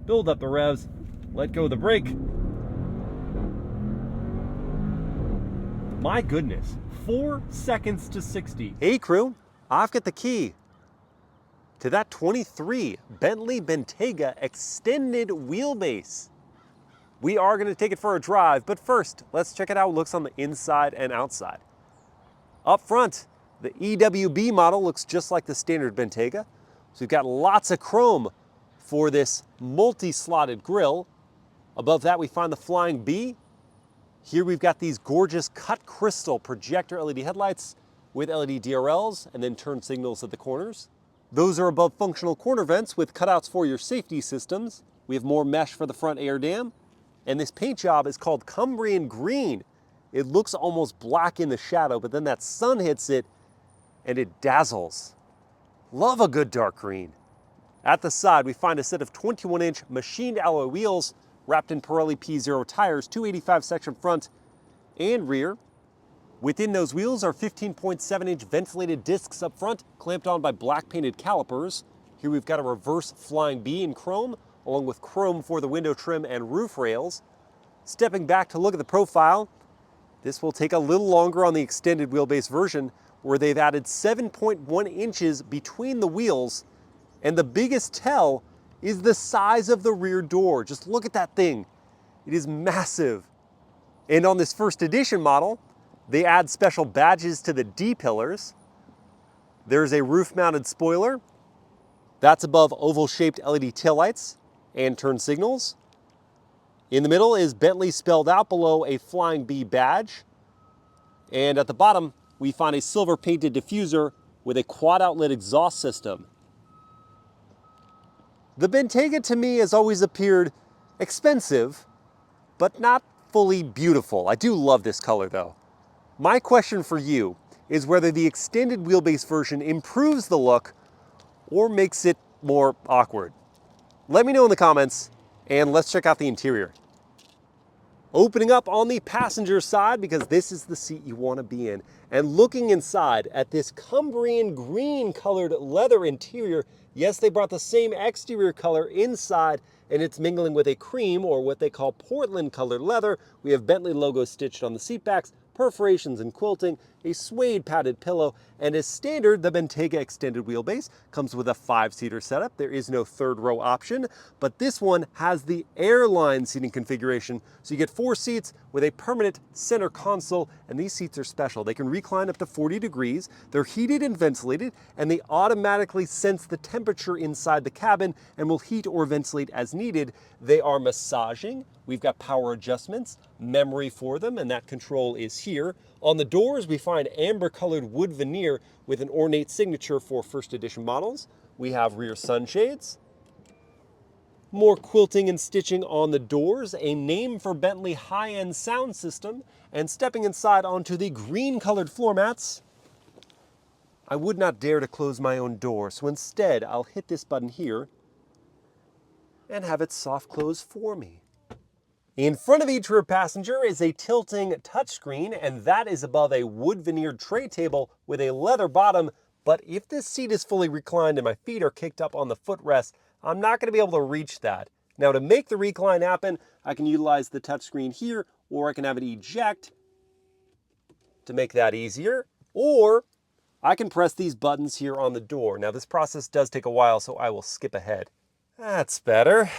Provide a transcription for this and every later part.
build up the revs, let go of the brake. My goodness, 4 seconds to 60. Hey crew, I've got the key to that 23 Bentley Bentayga extended wheelbase. We are going to take it for a drive, but first, let's check out how it looks on the inside and outside. Up front, the EWB model looks just like the standard Bentayga. So we've got lots of chrome for this multi-slotted grille. Above that, we find the Flying B. Here we've got these gorgeous cut crystal projector LED headlights with LED DRLs and then turn signals at the corners. Those are above functional corner vents with cutouts for your safety systems. We have more mesh for the front air dam. And this paint job is called Cumbrian Green. It looks almost black in the shadow, but then that sun hits it and it dazzles. Love a good dark green. At the side, we find a set of 21-inch machined alloy wheels wrapped in Pirelli P0 tires, 285 section front and rear. Within those wheels are 15.7-inch ventilated discs up front, clamped on by black painted calipers. Here we've got a reverse Flying B in chrome, along with chrome for the window trim and roof rails. Stepping back to look at the profile, this will take a little longer on the extended wheelbase version, where they've added 7.1 inches between the wheels, and the biggest tell is the size of the rear door. Just look at that thing. It is massive. And on this first edition model, they add special badges to the D-pillars. There's a roof-mounted spoiler. That's above oval-shaped LED taillights and turn signals. In the middle is Bentley spelled out below a Flying B badge. And at the bottom, we find a silver painted diffuser with a quad outlet exhaust system. The Bentayga to me has always appeared expensive, but not fully beautiful. I do love this color though. My question for you is whether the extended wheelbase version improves the look or makes it more awkward. Let me know in the comments, and let's check out the interior. Opening up on the passenger side, because this is the seat you want to be in, and looking inside at this Cumbrian Green colored leather interior. Yes, they brought the same exterior color inside, and it's mingling with a cream, or what they call Portland colored leather. We have Bentley logos stitched on the seat backs, perforations and quilting, a suede padded pillow, and as standard, the Bentayga extended wheelbase comes with a 5-seater setup. There is no third row option, but this one has the Airline seating configuration. So you get 4 seats with a permanent center console, and these seats are special. They can recline up to 40 degrees. They're heated and ventilated, and they automatically sense the temperature inside the cabin and will heat or ventilate as needed. They are massaging. We've got power adjustments, memory for them, and that control is here. On the doors, we find amber-colored wood veneer with an ornate signature for first edition models. We have rear sunshades, more quilting and stitching on the doors, a name for Bentley high-end sound system, and stepping inside onto the green-colored floor mats. I would not dare to close my own door, so instead I'll hit this button here and have it soft close for me. In front of each rear passenger is a tilting touchscreen, and that is above a wood veneered tray table with a leather bottom. But if this seat is fully reclined and my feet are kicked up on the footrest, I'm not going to be able to reach that. Now, to make the recline happen, I can utilize the touchscreen here, or I can have it eject to make that easier, or I can press these buttons here on the door. Now, this process does take a while, so I will skip ahead. That's better.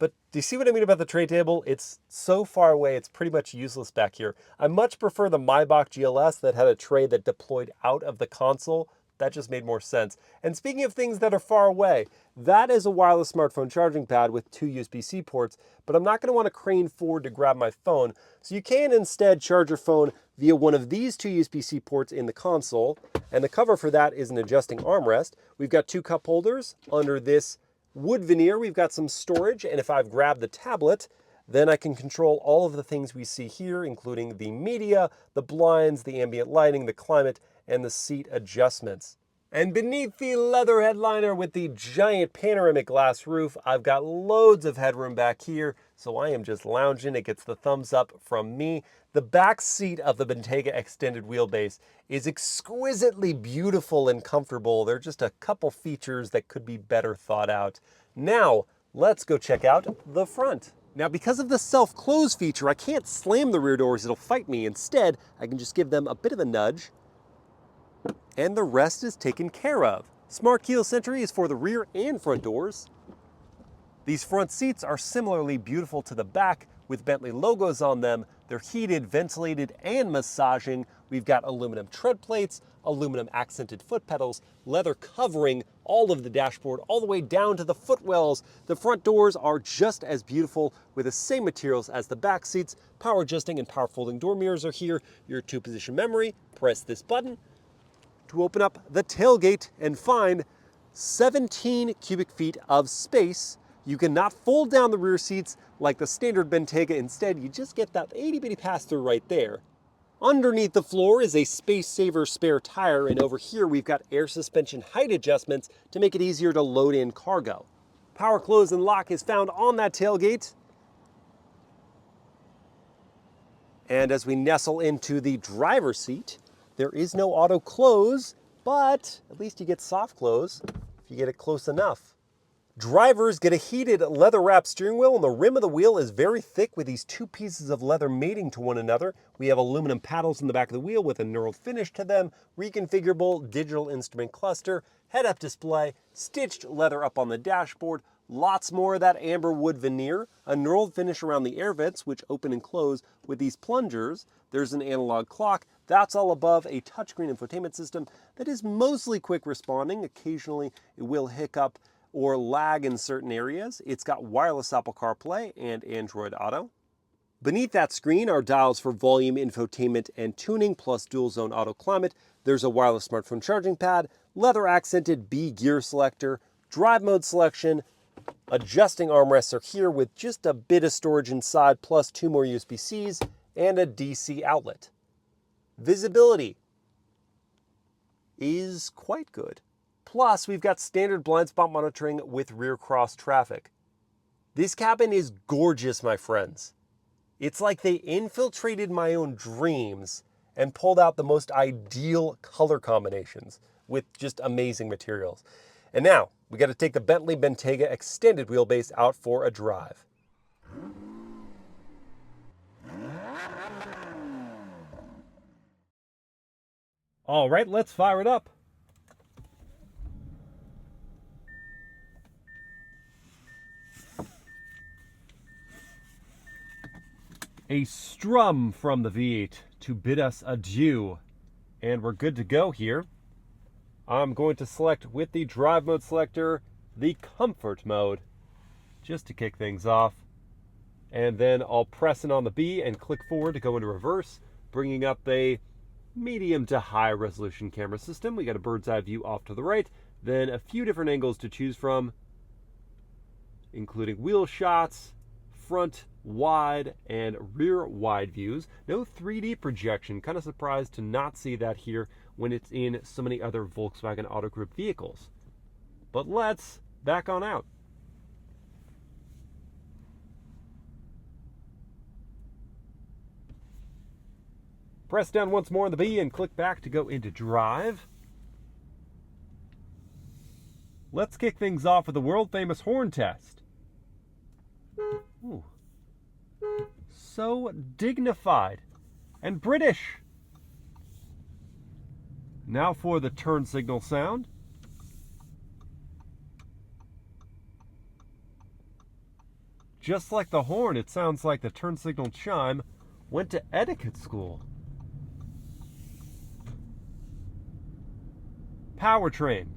But do you see what I mean about the tray table? It's so far away, it's pretty much useless back here. I much prefer the Maybach GLS that had a tray that deployed out of the console. That just made more sense. And speaking of things that are far away, that is a wireless smartphone charging pad with 2 USB-C ports, but I'm not going to want to crane forward to grab my phone. So you can instead charge your phone via one of these 2 USB-C ports in the console. And the cover for that is an adjusting armrest. We've got 2 cup holders under this wood veneer. We've got some storage, and if I've grabbed the tablet, then I can control all of the things we see here, including the media, the blinds, the ambient lighting, the climate, and the seat adjustments. And beneath the leather headliner with the giant panoramic glass roof, I've got loads of headroom back here, so I am just lounging. It gets the thumbs up from me. The back seat of the Bentayga extended wheelbase is exquisitely beautiful and comfortable. There are just a couple features that could be better thought out. Now, Let's go check out the front. Now, because of the self-close feature, I can't slam the rear doors, it'll fight me. Instead, I can just give them a bit of a nudge, and the rest is taken care of. Smart keyless entry is for the rear and front doors. These front seats are similarly beautiful to the back with Bentley logos on them. They're heated, ventilated, and massaging. We've got aluminum tread plates, aluminum accented foot pedals, leather covering all of the dashboard all the way down to the footwells. The front doors are just as beautiful with the same materials as the back seats. Power adjusting and power folding door mirrors are here. Your 2-position memory, press this button to open up the tailgate and find 17 cubic feet of space. You cannot fold down the rear seats like the standard Bentayga. Instead, you just get that itty-bitty pass-through right there. Underneath the floor is a space-saver spare tire, and over here we've got air suspension height adjustments to make it easier to load in cargo. Power close and lock is found on that tailgate. And as we nestle into the driver's seat, there is no auto close, but at least you get soft close if you get it close enough. Drivers get a heated leather-wrapped steering wheel, and the rim of the wheel is very thick with these two pieces of leather mating to one another. We have aluminum paddles in the back of the wheel with a knurled finish to them, reconfigurable digital instrument cluster, head-up display, stitched leather up on the dashboard, lots more of that amber wood veneer, a knurled finish around the air vents, which open and close with these plungers. There's an analog clock. That's all above a touchscreen infotainment system that is mostly quick responding. Occasionally it will hiccup or lag in certain areas. It's got wireless Apple CarPlay and Android Auto. Beneath that screen are dials for volume, infotainment, and tuning, plus dual zone auto climate. There's a wireless smartphone charging pad, leather accented B gear selector, drive mode selection, adjusting armrests are here with just a bit of storage inside, plus 2 more USB-Cs and a DC outlet. Visibility is quite good. Plus, we've got standard blind spot monitoring with rear cross traffic. This cabin is gorgeous, my friends. It's like they infiltrated my own dreams and pulled out the most ideal color combinations with just amazing materials. And now, we got to take the Bentley Bentayga extended wheelbase out for a drive. All right, let's fire it up. A strum from the V8 to bid us adieu. And we're good to go here. I'm going to select with the drive mode selector, the comfort mode, just to kick things off. And then I'll press in on the B and click forward to go into reverse, bringing up a medium to high resolution camera system. We got a bird's eye view off to the right, then a few different angles to choose from, including wheel shots, front wide and rear wide views. No 3D projection. Kind of surprised to not see that here when it's in so many other Volkswagen Auto Group vehicles. But let's back on out. Press down once more on the B and click back to go into drive. Let's kick things off with the world famous horn test. Ooh. So dignified and British. Now for the turn signal sound. Just like the horn, it sounds like the turn signal chime went to etiquette school. Powertrain.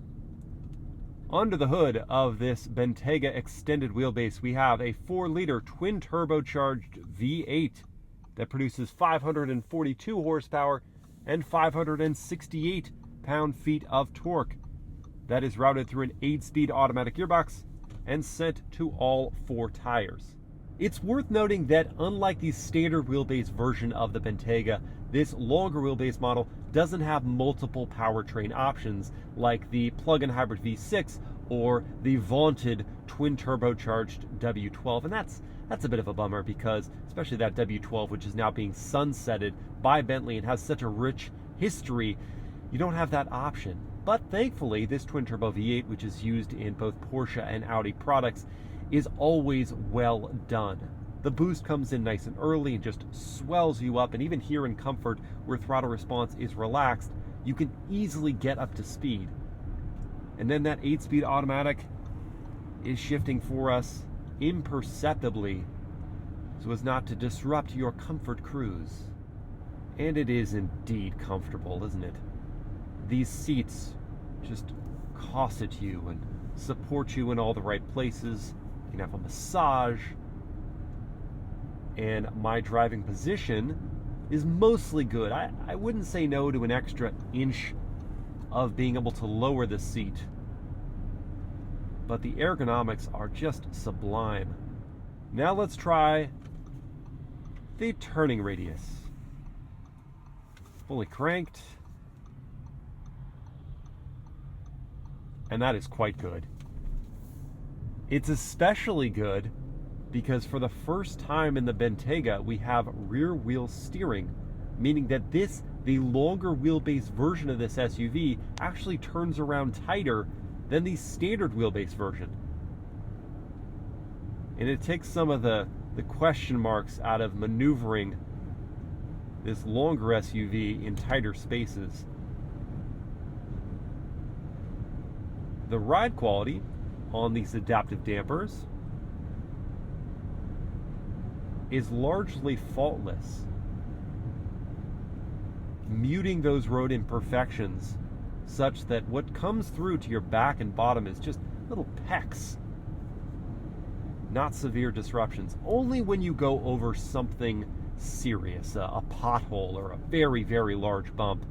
Under the hood of this Bentayga extended wheelbase, we have a 4-liter twin-turbocharged V8 that produces 542 horsepower and 568 pound-feet of torque. That is routed through an 8-speed automatic gearbox and sent to all 4 tires. It's worth noting that unlike the standard wheelbase version of the Bentayga, this longer wheelbase model doesn't have multiple powertrain options like the plug-in hybrid V6 or the vaunted twin-turbocharged W12, and that's a bit of a bummer because especially that W12, which is now being sunsetted by Bentley and has such a rich history, you don't have that option. But thankfully, this twin-turbo V8, which is used in both Porsche and Audi products, is always well done. The boost comes in nice and early and just swells you up, and even here in comfort, where throttle response is relaxed, you can easily get up to speed. And then that 8-speed automatic is shifting for us imperceptibly so as not to disrupt your comfort cruise. And it is indeed comfortable, isn't it? These seats just cosset you and support you in all the right places. You can have a massage. And my driving position is mostly good. I wouldn't say no to an extra inch of being able to lower the seat. But the ergonomics are just sublime. Now let's try the turning radius. Fully cranked. And that is quite good. It's especially good because for the first time in the Bentayga, we have rear wheel steering, meaning that the longer wheelbase version of this SUV actually turns around tighter than the standard wheelbase version. And it takes some of the question marks out of maneuvering this longer SUV in tighter spaces. The ride quality on these adaptive dampers is largely faultless, muting those road imperfections such that what comes through to your back and bottom is just little pecks, not severe disruptions. Only when you go over something serious, a pothole or a very, very large bump,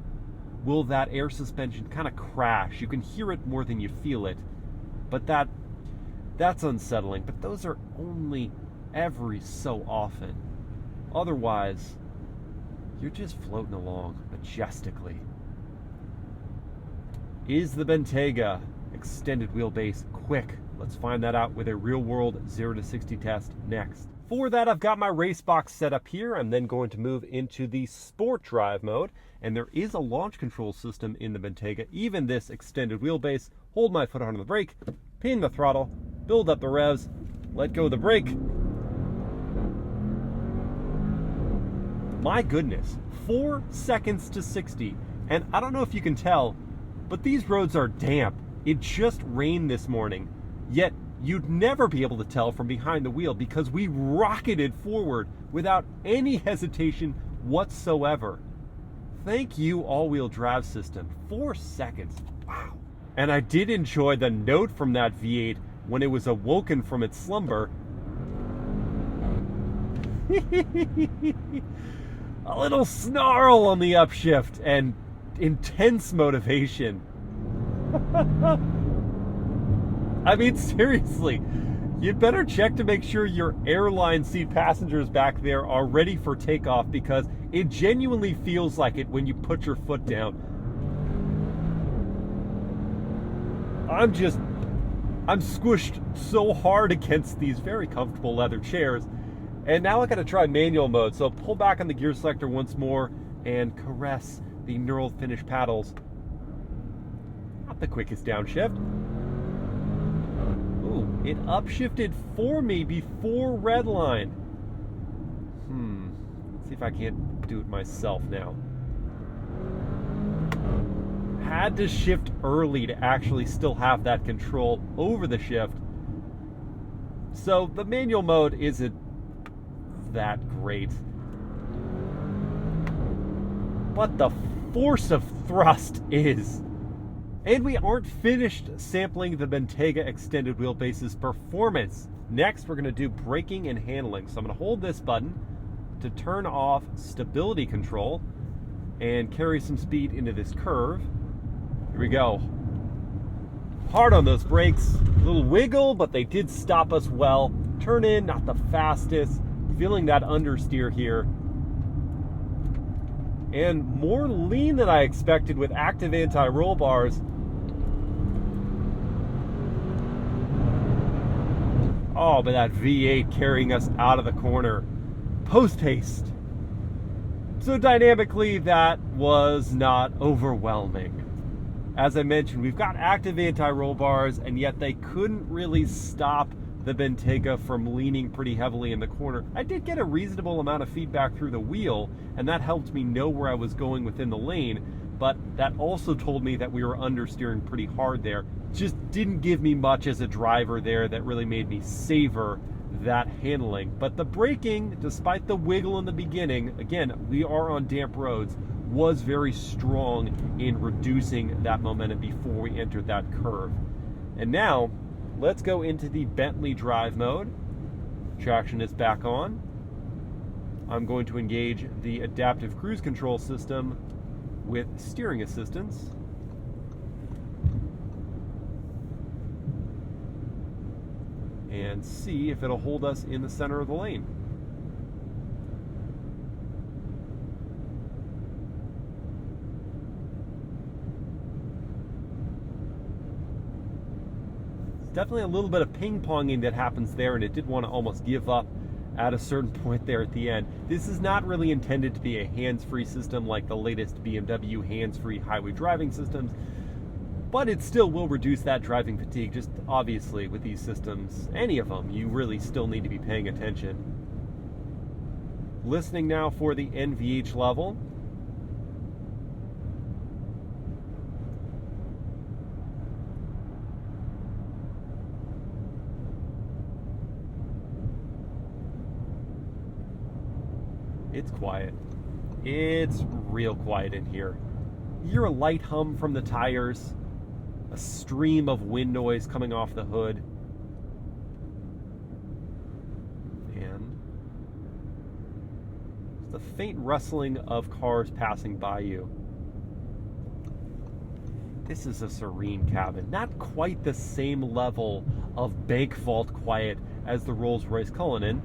will that air suspension kind of crash. You can hear it more than you feel it, but that's unsettling. But those are only every so often. Otherwise, you're just floating along majestically. Is the Bentayga extended wheelbase quick? Let's find that out with a real-world 0 to 60 test next. For that, I've got my race box set up here. I'm then going to move into the sport drive mode, and there is a launch control system in the Bentayga, even this extended wheelbase. Hold my foot on the brake, pin the throttle, build up the revs, let go of the brake. My goodness, 4 seconds to 60. And I don't know if you can tell, but these roads are damp. It just rained this morning. Yet you'd never be able to tell from behind the wheel because we rocketed forward without any hesitation whatsoever. Thank you, all-wheel drive system. 4 seconds. Wow. And I did enjoy the note from that V8 when it was awoken from its slumber. A little snarl on the upshift and intense motivation. I mean, seriously, you'd better check to make sure your airline seat passengers back there are ready for takeoff, because it genuinely feels like it when you put your foot down. I'm squished so hard against these very comfortable leather chairs. And now I gotta try manual mode, so pull back on the gear selector once more and caress the knurled finish paddles. Not the quickest downshift. Ooh, it upshifted for me before redline. Let's see if I can't do it myself now. Had to shift early to actually still have that control over the shift. So the manual mode isn't that great, but the force of thrust is. And we aren't finished sampling the Bentayga extended wheelbase's performance. Next, we're going to do braking and handling. So I'm going to hold this button to turn off stability control and carry some speed into this curve. Here we go. Hard on those brakes. A little wiggle, but they did stop us well. Turn in, not the fastest. Feeling that understeer here. And more lean than I expected with active anti-roll bars. Oh, but that V8 carrying us out of the corner. Post-haste. So dynamically, that was not overwhelming. As I mentioned, we've got active anti-roll bars, and yet they couldn't really stop the Bentayga from leaning pretty heavily in the corner. I did get a reasonable amount of feedback through the wheel, and that helped me know where I was going within the lane, but that also told me that we were understeering pretty hard there. Just didn't give me much as a driver there that really made me savor that handling. But the braking, despite the wiggle in the beginning, again, we are on damp roads, was very strong in reducing that momentum before we entered that curve. And now, let's go into the Bentley drive mode. Traction is back on. I'm going to engage the adaptive cruise control system with steering assistance. And see if it'll hold us in the center of the lane. Definitely a little bit of ping-ponging that happens there, and it did want to almost give up at a certain point there at the end. This is not really intended to be a hands-free system like the latest BMW hands-free highway driving systems, but it still will reduce that driving fatigue. Just obviously with these systems, any of them, you really still need to be paying attention. Listening now for the NVH level. It's quiet. It's real quiet in here. You hear a light hum from the tires, a stream of wind noise coming off the hood, and just a faint rustling of cars passing by you. This is a serene cabin. Not quite the same level of bank vault quiet as the Rolls-Royce Cullinan.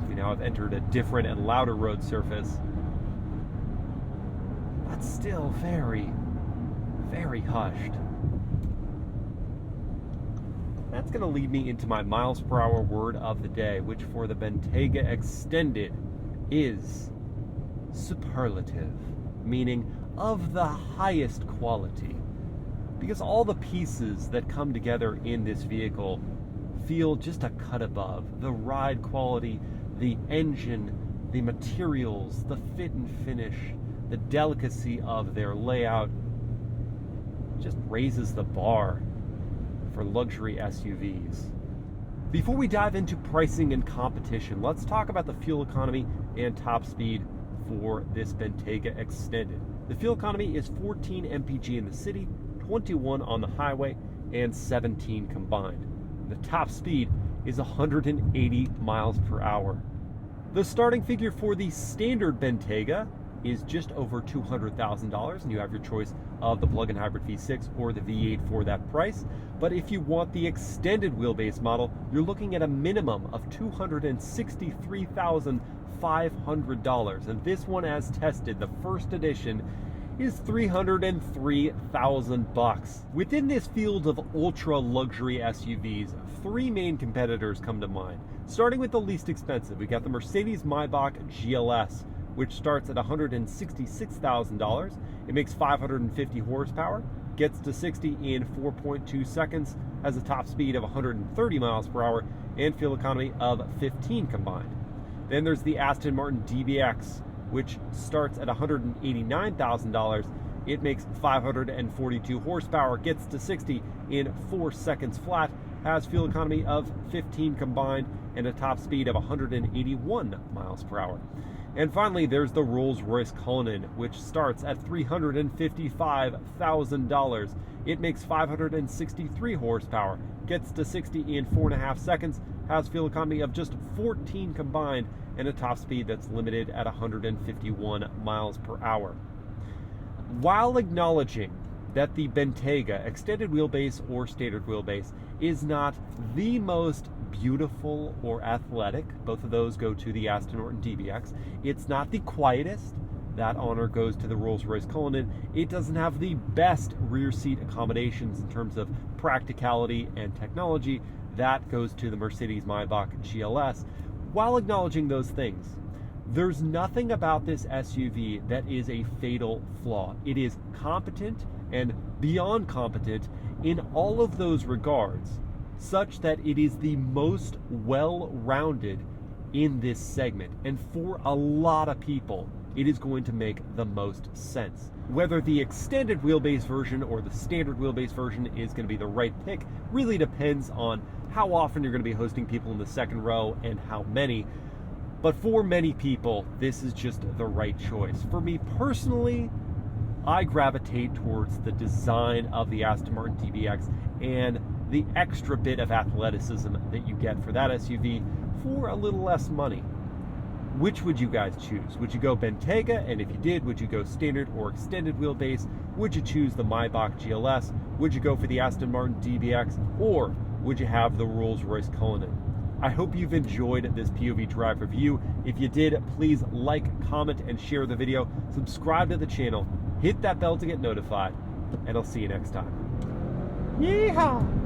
We now have entered a different and louder road surface, but still very, very hushed. That's going to lead me into my MilesPerHr word of the day, which for the Bentayga Extended is superlative, meaning of the highest quality. Because all the pieces that come together in this vehicle feel just a cut above. The ride quality, the engine, the materials, the fit and finish, the delicacy of their layout just raises the bar for luxury SUVs. Before we dive into pricing and competition, let's talk about the fuel economy and top speed for this Bentayga Extended. The fuel economy is 14 mpg in the city, 21 on the highway, and 17 combined. The top speed is 180 miles per hour. The starting figure for the standard Bentayga is just over $200,000, and you have your choice of the plug-in hybrid V6 or the V8 for that price. But if you want the extended wheelbase model, you're looking at a minimum of $263,500, and this one, as tested, the first edition, is $303,000. Within this field of ultra luxury SUVs, three main competitors come to mind. Starting with the least expensive, we got the Mercedes-Maybach GLS, which starts at $166,000. It makes 550 horsepower, gets to 60 in 4.2 seconds, has a top speed of 130 miles per hour, and fuel economy of 15 combined. Then there's the Aston Martin DBX, which starts at $189,000. It makes 542 horsepower, gets to 60 in 4 seconds flat, has fuel economy of 15 combined, and a top speed of 181 miles per hour. And finally, there's the Rolls-Royce Cullinan, which starts at $355,000. It makes 563 horsepower, gets to 60 in 4.5 seconds, has fuel economy of just 14 combined, and a top speed that's limited at 151 miles per hour. While acknowledging that the Bentayga extended wheelbase or standard wheelbase is not the most beautiful or athletic, both of those go to the Aston Martin DBX. It's not the quietest, that honor goes to the Rolls-Royce Cullinan. It doesn't have the best rear seat accommodations in terms of practicality and technology, that goes to the Mercedes-Maybach GLS. While acknowledging those things, there's nothing about this SUV that is a fatal flaw. It is competent and beyond competent in all of those regards. such that it is the most well-rounded in this segment. And for a lot of people, it is going to make the most sense. Whether the extended wheelbase version or the standard wheelbase version is going to be the right pick really depends on how often you're going to be hosting people in the second row and how many. But for many people, this is just the right choice. For me personally, I gravitate towards the design of the Aston Martin DBX and the extra bit of athleticism that you get for that SUV for a little less money. Which would you guys choose? Would you go Bentayga? And if you did, would you go standard or extended wheelbase? Would you choose the Maybach GLS? Would you go for the Aston Martin DBX? Or would you have the Rolls-Royce Cullinan? I hope you've enjoyed this POV drive review. If you did, please like, comment, and share the video. Subscribe to the channel. Hit that bell to get notified. And I'll see you next time. Yeehaw!